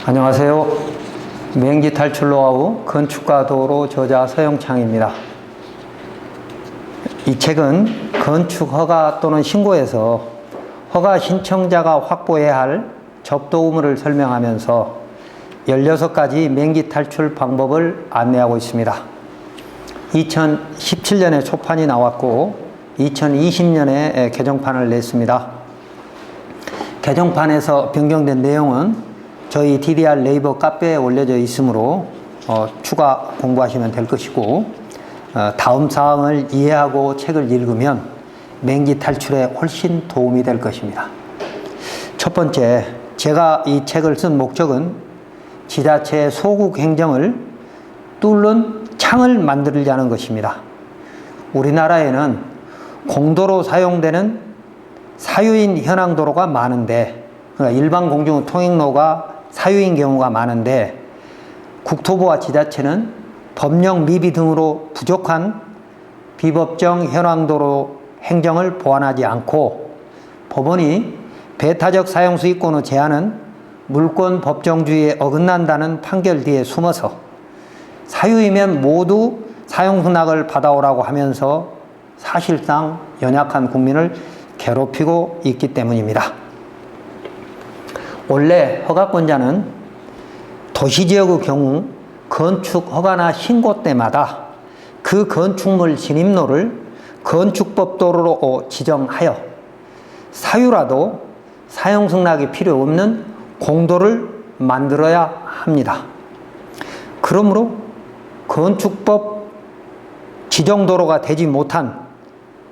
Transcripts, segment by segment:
안녕하세요. 맹지 탈출 노하우 건축가 도로 저자 서영창입니다. 이 책은 건축 허가 또는 신고에서 허가 신청자가 확보해야 할 접도 의무를 설명하면서 16가지 맹지 탈출 방법을 안내하고 있습니다. 2017년에 초판이 나왔고 2020년에 개정판을 냈습니다. 개정판에서 변경된 내용은 저희 DDR 네이버 카페에 올려져 있으므로 추가 공부하시면 될 것이고, 다음 사항을 이해하고 책을 읽으면 맹지 탈출에 훨씬 도움이 될 것입니다. 첫 번째, 제가 이 책을 쓴 목적은 지자체의 소국 행정을 뚫는 창을 만들자는 것입니다. 우리나라에는 공도로 사용되는 사유인 현황도로가 많은데, 그러니까 일반 공중 통행로가 사유인 경우가 많은데, 국토부와 지자체는 법령 미비 등으로 부족한 비법정 현황도로 행정을 보완하지 않고, 법원이 배타적 사용 수익권의 제한은 물권 법정주의에 어긋난다는 판결 뒤에 숨어서 사유이면 모두 사용 승낙을 받아오라고 하면서 사실상 연약한 국민을 괴롭히고 있기 때문입니다. 원래 허가권자는 도시지역의 경우 건축 허가나 신고 때마다 그 건축물 진입로를 건축법 도로로 지정하여 사유라도 사용 승낙이 필요 없는 공도를 만들어야 합니다. 그러므로 건축법 지정도로가 되지 못한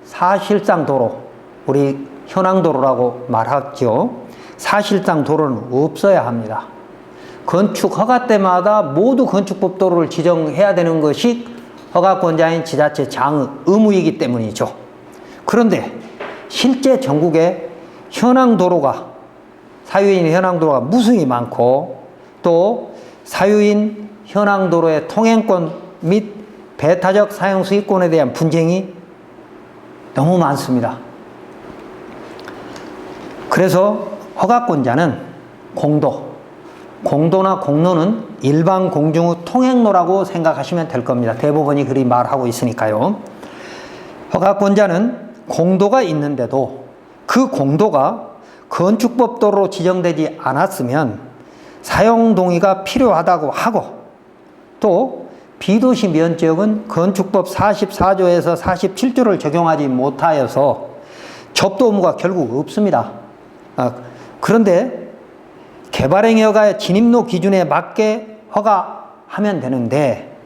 사실상 도로, 우리 현황도로라고 말하죠. 사실상 도로는 없어야 합니다. 건축 허가 때마다 모두 건축법 도로를 지정해야 되는 것이 허가권자인 지자체 장의 의무이기 때문이죠. 그런데 실제 전국에 현황도로가, 사유인 현황도로가 무수히 많고, 또 사유인 현황도로의 통행권 및 배타적 사용 수익권에 대한 분쟁이 너무 많습니다. 그래서 허가권자는 공도나 공로는 일반 공중의 통행로라고 생각하시면 될 겁니다. 대법원이 그리 말하고 있으니까요. 허가권자는 공도가 있는데도 그 공도가 건축법 도로로 지정되지 않았으면 사용 동의가 필요하다고 하고, 또 비도시 면적은 건축법 44조에서 47조를 적용하지 못하여서 접도 의무가 결국 없습니다. 그런데 개발행위 허가의 진입로 기준에 맞게 허가하면 되는데,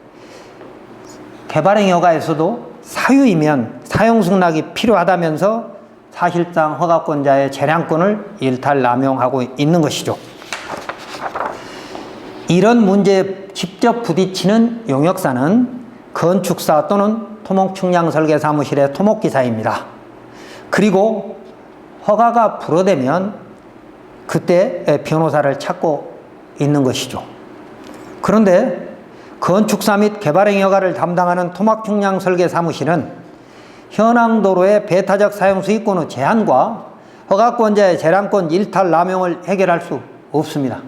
개발행위 허가에서도 사유이면 사용 승낙이 필요하다면서 사실상 허가권자의 재량권을 일탈 남용하고 있는 것이죠. 이런 문제에 직접 부딪히는 용역사는 건축사 또는 토목측량설계사무실의 토목기사입니다. 그리고 허가가 불어되면 그때 변호사를 찾고 있는 것이죠. 그런데 건축사 및 개발행위 허가를 담당하는 토목측량설계사무실은 현황도로의 배타적 사용 수익권의 제한과 허가권자의 재량권 일탈 남용을 해결할 수 없습니다.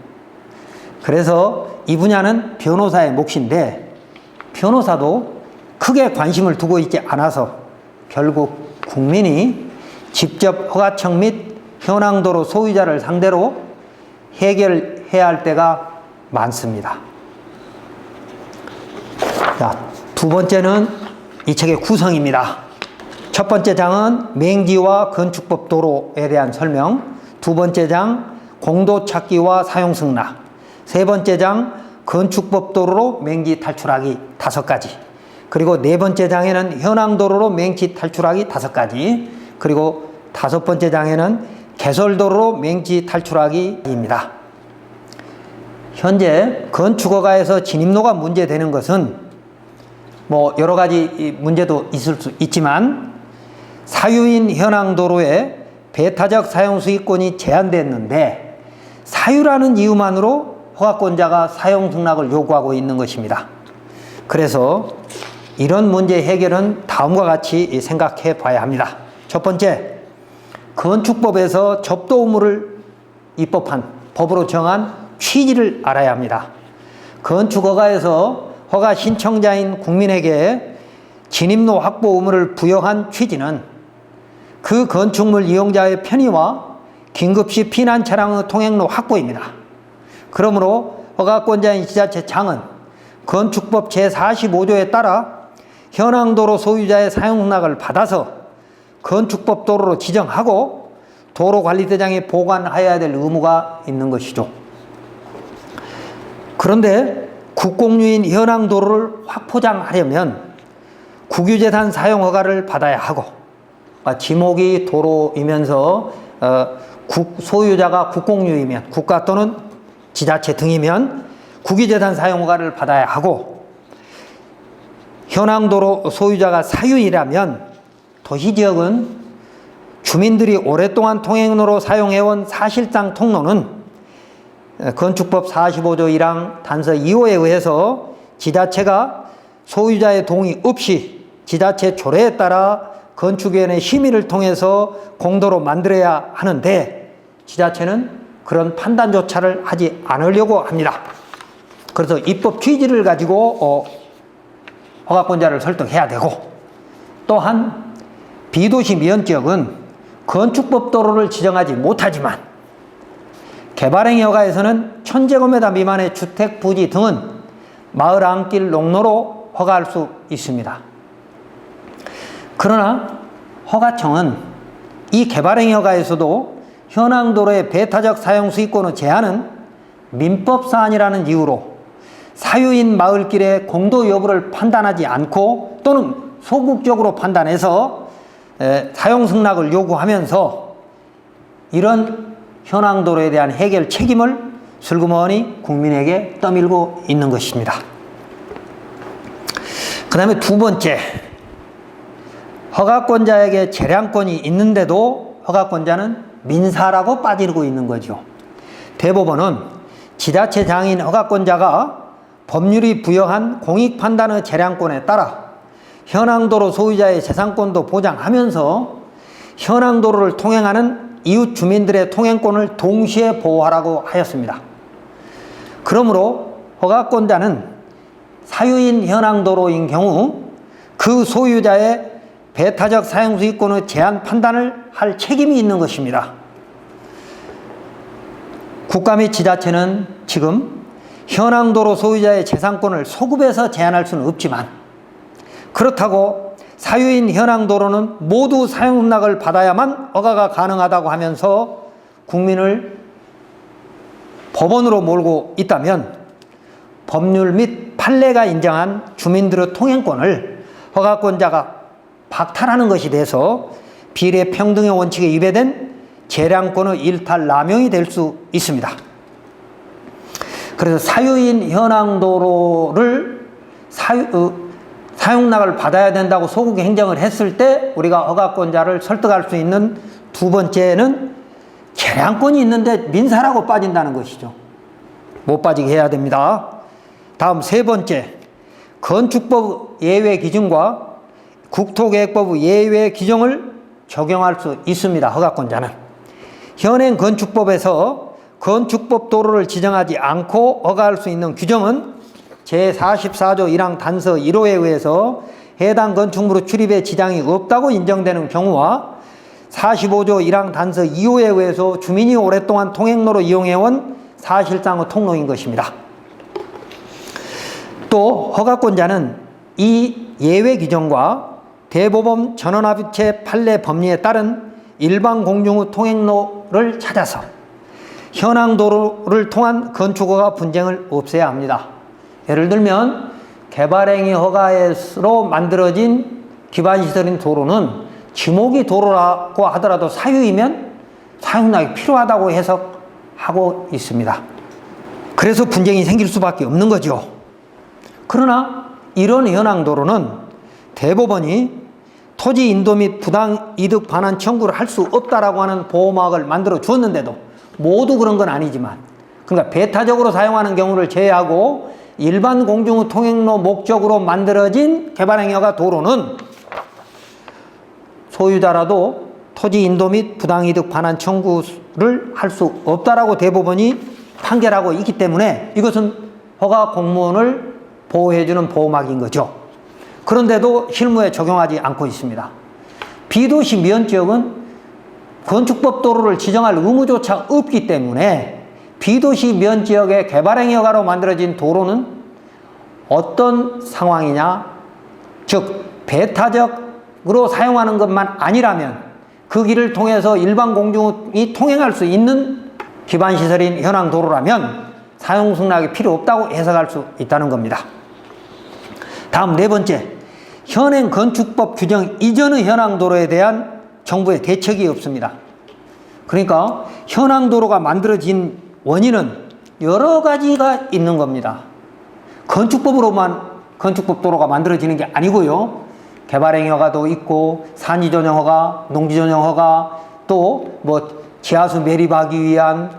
그래서 이 분야는 변호사의 몫인데, 변호사도 크게 관심을 두고 있지 않아서 결국 국민이 직접 허가청 및 현황도로 소유자를 상대로 해결해야 할 때가 많습니다. 자, 두 번째는 이 책의 구성입니다. 첫 번째 장은 맹지와 건축법 도로에 대한 설명, 두 번째 장 공도 찾기와 사용 승낙, 세 번째 장 건축법 도로로 맹지 탈출하기 5가지, 그리고 네 번째 장에는 현황도로로 맹지 탈출하기 5가지, 그리고 5번째 장에는 개설도로로 맹지 탈출하기입니다. 현재 건축허가에서 진입로가 문제되는 것은 여러 가지 문제도 있을 수 있지만, 사유인 현황도로에 배타적 사용 수익권이 제한됐는데 사유라는 이유만으로 허가권자가 사용 승낙을 요구하고 있는 것입니다. 그래서 이런 문제 해결은 다음과 같이 생각해 봐야 합니다. 첫 번째, 건축법에서 접도 의무를 입법한, 법으로 정한 취지를 알아야 합니다. 건축허가에서 허가 신청자인 국민에게 진입로 확보 의무를 부여한 취지는 그 건축물 이용자의 편의와 긴급시 피난 차량의 통행로 확보입니다. 그러므로 허가권자인 지자체장은 건축법 제45조에 따라 현황도로 소유자의 사용허락을 받아서 건축법 도로로 지정하고 도로관리대장에 보관해야 될 의무가 있는 것이죠. 그런데 국공유인 현황도로를 확포장하려면 국유재산 사용허가를 받아야 하고, 지목이 도로이면서 소유자가 국공유이면 국가 또는 지자체 등이면 국유재산 사용허가를 받아야 하고, 현황도로 소유자가 사유이라면 도시지역은 주민들이 오랫동안 통행로로 사용해온 사실상 통로는 건축법 45조 1항 단서 2호에 의해서 지자체가 소유자의 동의 없이 지자체 조례에 따라 건축위원회 심의를 통해서 공도로 만들어야 하는데 지자체는 그런 판단조차를 하지 않으려고 합니다. 그래서 입법 취지를 가지고 허가권자를 설득해야 되고, 또한 비도시 미연지역은 건축법 도로를 지정하지 못하지만 개발행위 허가에서는 1000제곱미터 미만의 주택, 부지 등은 마을 안길 농로로 허가할 수 있습니다. 그러나 허가청은 이 개발행위 허가에서도 현황도로의 배타적 사용 수익권의 제한은 민법사안이라는 이유로 사유인 마을길의 공도 여부를 판단하지 않고 또는 소극적으로 판단해서 사용 승낙을 요구하면서 이런 현황도로에 대한 해결 책임을 슬그머니 국민에게 떠밀고 있는 것입니다. 그 다음에 두 번째, 허가권자에게 재량권이 있는데도 허가권자는 민사라고 빠지고 있는 거죠. 대법원은 지자체장인 허가권자가 법률이 부여한 공익판단의 재량권에 따라 현황도로 소유자의 재산권도 보장하면서 현황도로를 통행하는 이웃 주민들의 통행권을 동시에 보호하라고 하였습니다. 그러므로 허가권자는 사유인 현황도로인 경우 그 소유자의 배타적 사용수익권의 제한 판단을 할 책임이 있는 것입니다. 국가 및 지자체는 지금 현황도로 소유자의 재산권을 소급해서 제한할 수는 없지만, 그렇다고 사유인 현황도로는 모두 사용승낙을 받아야만 허가가 가능하다고 하면서 국민을 법원으로 몰고 있다면 법률 및 판례가 인정한 주민들의 통행권을 허가권자가 박탈하는 것이 돼서 비례 평등의 원칙에 위배된 재량권의 일탈 남용이 될 수 있습니다. 그래서 사유인 현황도로를 사용락을 받아야 된다고 소극 행정을 했을 때 우리가 허가권자를 설득할 수 있는 두 번째는 재량권이 있는데 민사라고 빠진다는 것이죠. 못 빠지게 해야 됩니다. 다음 세 번째, 건축법 예외 기준과 국토계획법 예외 규정을 적용할 수 있습니다. 허가권자는 현행 건축법에서 건축법 도로를 지정하지 않고 허가할 수 있는 규정은 제44조 1항 단서 1호에 의해서 해당 건축물의 출입에 지장이 없다고 인정되는 경우와 45조 1항 단서 2호에 의해서 주민이 오랫동안 통행로로 이용해온 사실상의 통로인 것입니다. 또 허가권자는 이 예외 규정과 대법원 전원합의체 판례 법리에 따른 일반 공중의 통행로를 찾아서 현황도로를 통한 건축허가 분쟁을 없애야 합니다. 예를 들면 개발행위 허가로 만들어진 기반시설인 도로는 지목이 도로라고 하더라도 사유이면 사용락이 필요하다고 해석하고 있습니다. 그래서 분쟁이 생길 수밖에 없는 거죠. 그러나 이런 현황도로는 대법원이 토지 인도 및 부당 이득 반환 청구를 할 수 없다라고 하는 보호막을 만들어 주었는데도, 모두 그런 건 아니지만, 그러니까 배타적으로 사용하는 경우를 제외하고 일반 공중의 통행로 목적으로 만들어진 개발행위허가 도로는 소유자라도 토지 인도 및 부당 이득 반환 청구를 할 수 없다라고 대법원이 판결하고 있기 때문에 이것은 허가 공무원을 보호해주는 보호막인 거죠. 그런데도 실무에 적용하지 않고 있습니다. 비도시 면지역은 건축법 도로를 지정할 의무조차 없기 때문에 비도시 면지역의 개발행위 허가로 만들어진 도로는 어떤 상황이냐, 즉 배타적으로 사용하는 것만 아니라면 그 길을 통해서 일반 공중이 통행할 수 있는 기반시설인 현황도로라면 사용승낙이 필요 없다고 해석할 수 있다는 겁니다. 다음 네 번째, 현행 건축법 규정 이전의 현황도로에 대한 정부의 대책이 없습니다. 그러니까 현황도로가 만들어진 원인은 여러 가지가 있는 겁니다. 건축법으로만 건축법 도로가 만들어지는 게 아니고요. 개발행위 허가도 있고 산지전용 허가, 농지전용 허가, 또 뭐 지하수 매립하기 위한,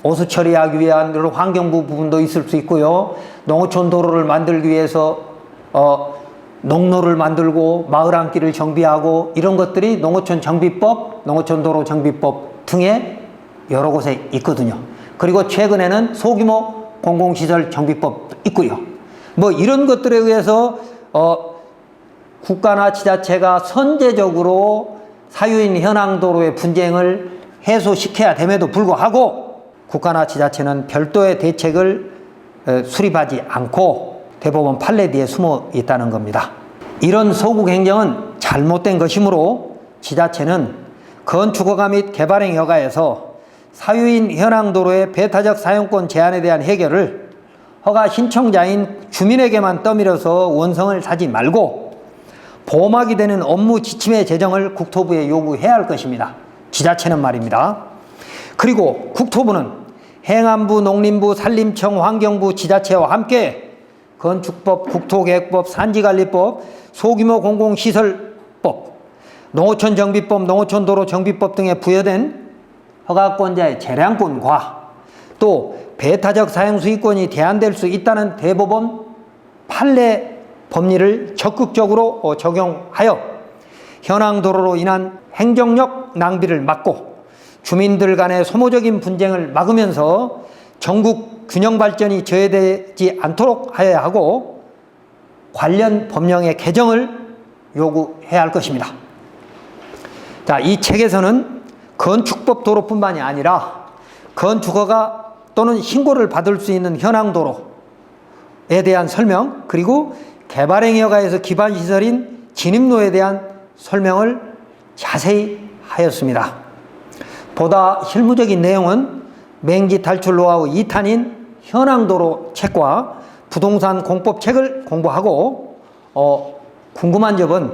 오수 처리하기 위한 여러 환경부 부분도 있을 수 있고요. 농어촌 도로를 만들기 위해서 농로를 만들고 마을 안길을 정비하고 이런 것들이 농어촌 정비법, 농어촌 도로 정비법 등에 여러 곳에 있거든요. 그리고 최근에는 소규모 공공시설 정비법도 있고요. 뭐 이런 것들에 의해서 국가나 지자체가 선제적으로 사유인 현황도로의 분쟁을 해소시켜야 됨에도 불구하고 국가나 지자체는 별도의 대책을 수립하지 않고 대법원 판례 뒤에 숨어 있다는 겁니다. 이런 소국 행정은 잘못된 것이므로 지자체는 건축허가 및 개발행위 허가에서 사유인 현황도로의 배타적 사용권 제한에 대한 해결을 허가 신청자인 주민에게만 떠밀어서 원성을 사지 말고 보호막이 되는 업무 지침의 제정을 국토부에 요구해야 할 것입니다. 지자체는 말입니다. 그리고 국토부는 행안부, 농림부, 산림청, 환경부, 지자체와 함께 건축법, 국토계획법, 산지관리법, 소규모 공공시설법, 농어촌 정비법, 농어촌 도로 정비법 등에 부여된 허가권자의 재량권과 또 배타적 사용수익권이 제한될 수 있다는 대법원 판례 법리를 적극적으로 적용하여 현황도로로 인한 행정력 낭비를 막고 주민들 간의 소모적인 분쟁을 막으면서 전국 균형 발전이 저해되지 않도록 하여야 하고 관련 법령의 개정을 요구해야 할 것입니다. 자, 이 책에서는 건축법 도로뿐만이 아니라 건축허가 또는 신고를 받을 수 있는 현황도로에 대한 설명, 그리고 개발행위 허가에서 기반시설인 진입로에 대한 설명을 자세히 하였습니다. 보다 실무적인 내용은 맹지 탈출 노하우 2탄인 현황도로 책과 부동산 공법 책을 공부하고 궁금한 점은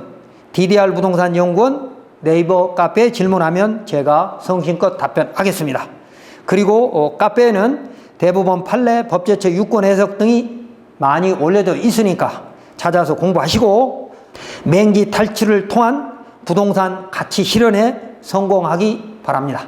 DDR 부동산 연구원 네이버 카페에 질문하면 제가 성심껏 답변하겠습니다. 그리고 카페에는 대법원 판례, 법제처 유권 해석 등이 많이 올려져 있으니까 찾아서 공부하시고 맹지 탈출을 통한 부동산 가치 실현에 성공하기 바랍니다.